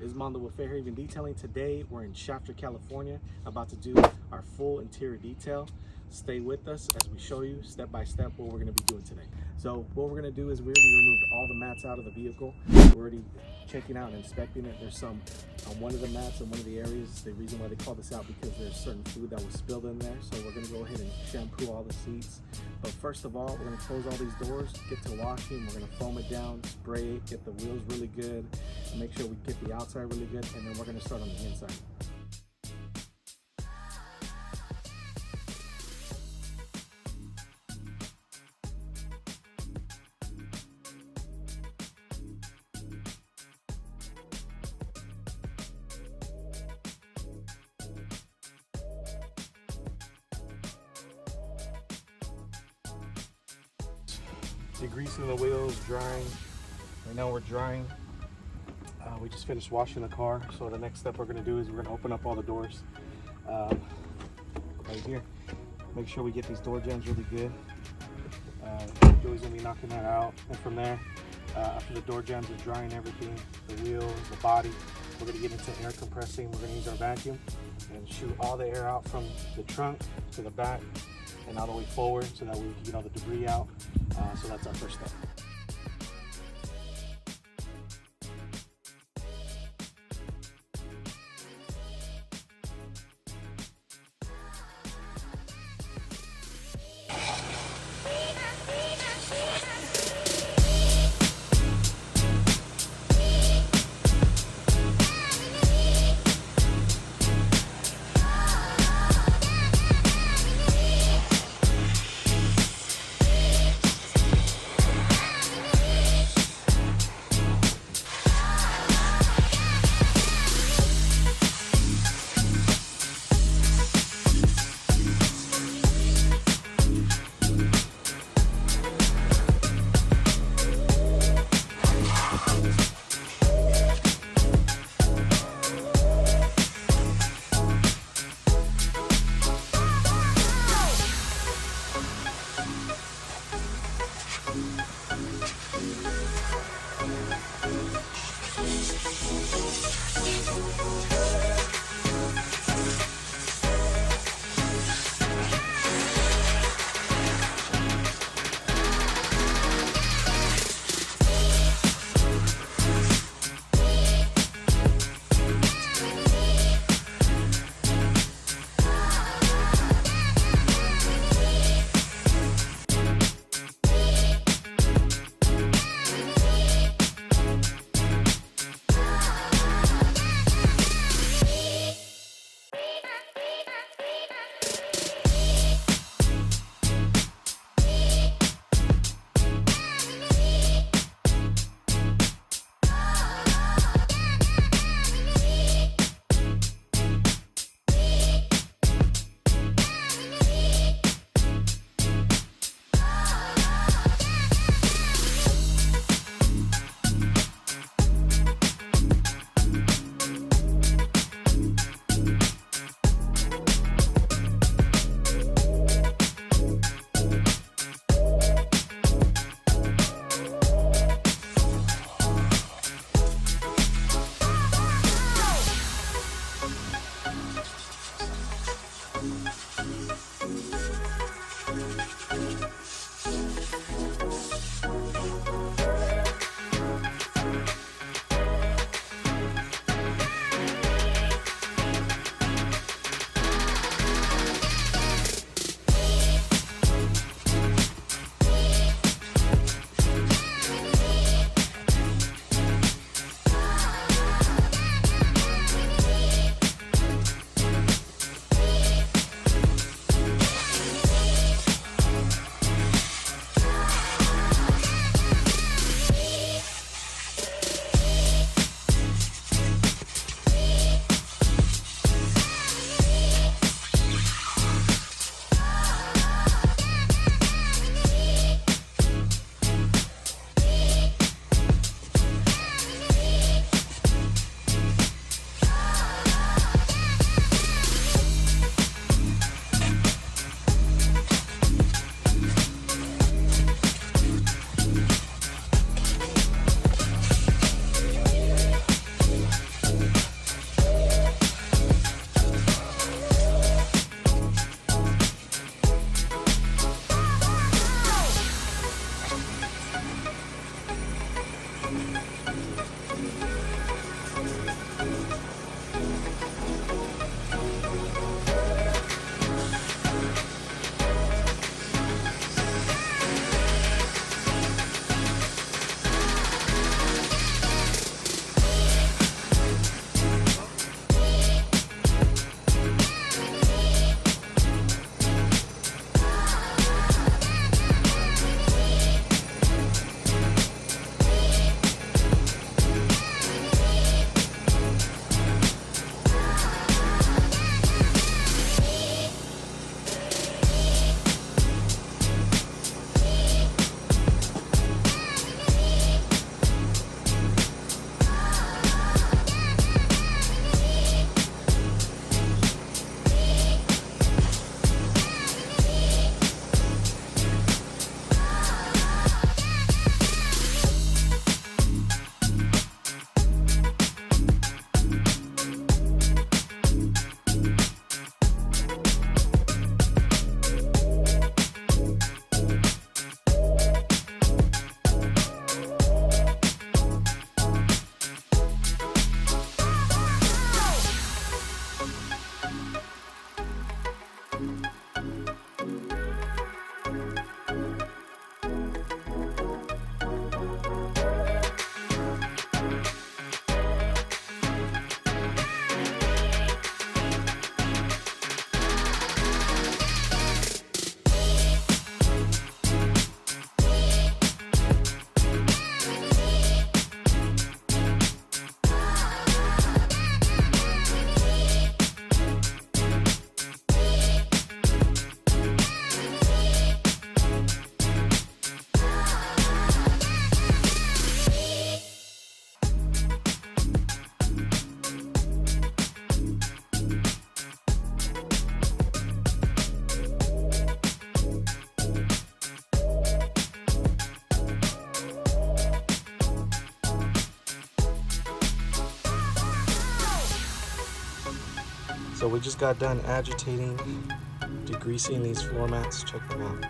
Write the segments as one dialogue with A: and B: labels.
A: It's Mando with FAIRHAVEN Detailing. Today we're in Shafter, California, about to do our full interior detail. Stay with us as we show you step by step what we're going to be doing today. So what we're going to do is we already removed all the mats out of the vehicle. We're already checking out and inspecting it. There's some on one of the mats in one of the areas. The reason why they call this out because there's certain food that was spilled in there. So we're going to go ahead and shampoo all the seats. But first of all, we're going to close all these doors, get to washing. We're going to foam it down, spray it, get the wheels really good, and make sure we get the outside really good, and then we're going to start on the inside. Degreasing the wheels, drying. Right now we're drying. We just finished washing the car, so the next step we're going to do is we're going to open up all the doors right here. Make sure we get these door jambs really good. Joey's going to be knocking that out, and from there, after the door jambs are drying everything, the wheels, the body, we're going to get into air compressing. We're going to use our vacuum and shoot all the air out from the trunk to the back and all the way forward so that we can get all the debris out. So that's our first step. So we just got done agitating, degreasing these floor mats. Check them out.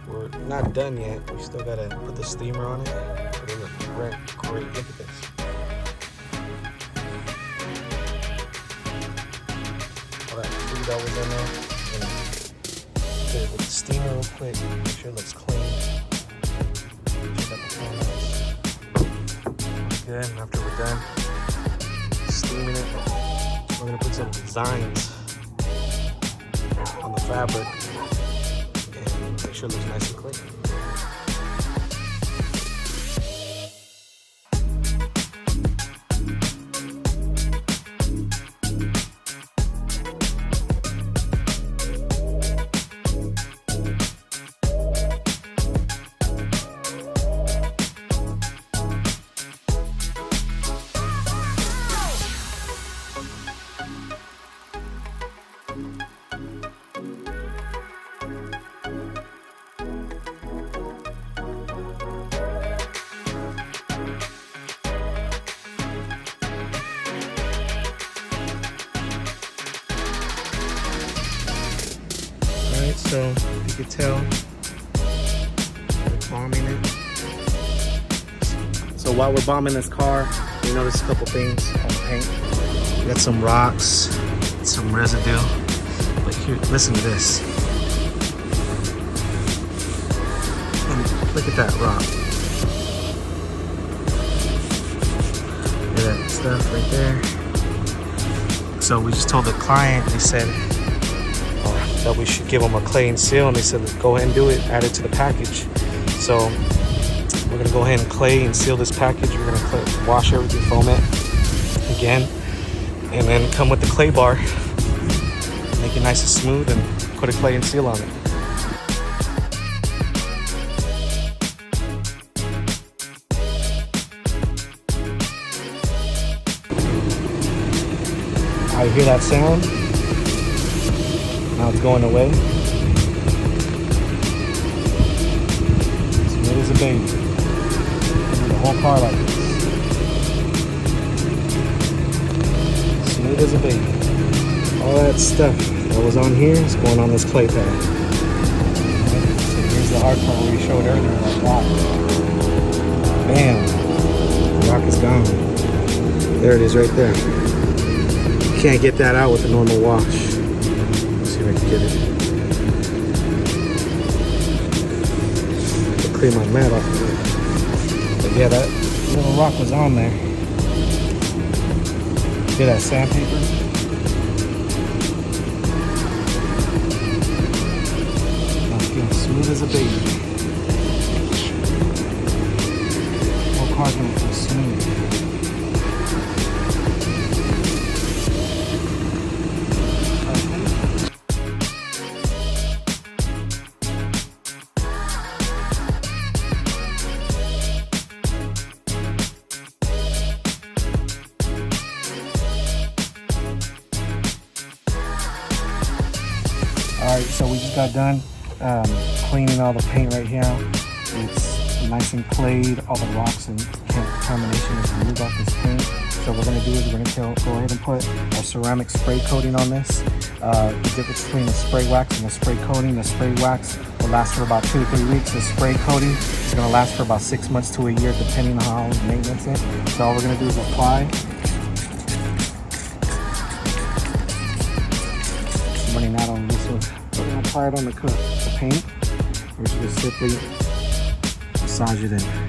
A: We're not done yet. We still gotta put the steamer on it. But they look great. Look at this. All that food that was in there. And put it with the steamer real quick. Make sure it looks clean. Check out the floor mats. Good. And after we're done steaming it, we're gonna put some designs on the fabric and make sure it looks nice and clean. So you can tell we're bombing it. So while we're bombing this car, we notice a couple things on the paint. We got some rocks, some residue. But here, listen to this. Look at that rock. Look at that stuff right there. So we just told the client, they said that we should give them a clay and seal, and they said go ahead and do it, add it to the package. So we're gonna go ahead and clay and seal this package. We're gonna wash everything, foam it again, and then come with the clay bar, make it nice and smooth, and put a clay and seal on it. I hear that sound. Now it's going away. Smooth as a baby. The whole car like this. Smooth as a baby. All that stuff that was on here is going on this clay pad. Okay. So here's the hard part where we showed earlier, like rock. Bam. The rock is gone. There it is right there. You can't get that out with a normal wash. See if I can get it. I'll clean my mat off of it. But yeah, that little rock was on there. See that sandpaper? I'm feeling smooth as a baby. Whole car's gonna feel smooth. Alright, so we just got done cleaning all the paint right here. It's nice and clayed. All the rocks and contamination is removed off this paint. So what we're going to do is we're going to go ahead and put our ceramic spray coating on this. The difference between the spray wax and the spray coating. The spray wax will last for about 2 to 3 weeks. The spray coating is going to last for about 6 months to a year, depending on how maintenance is. So all we're going to do is apply. Running out on this one. We're going to apply it on the paint. We're just going to simply massage it in.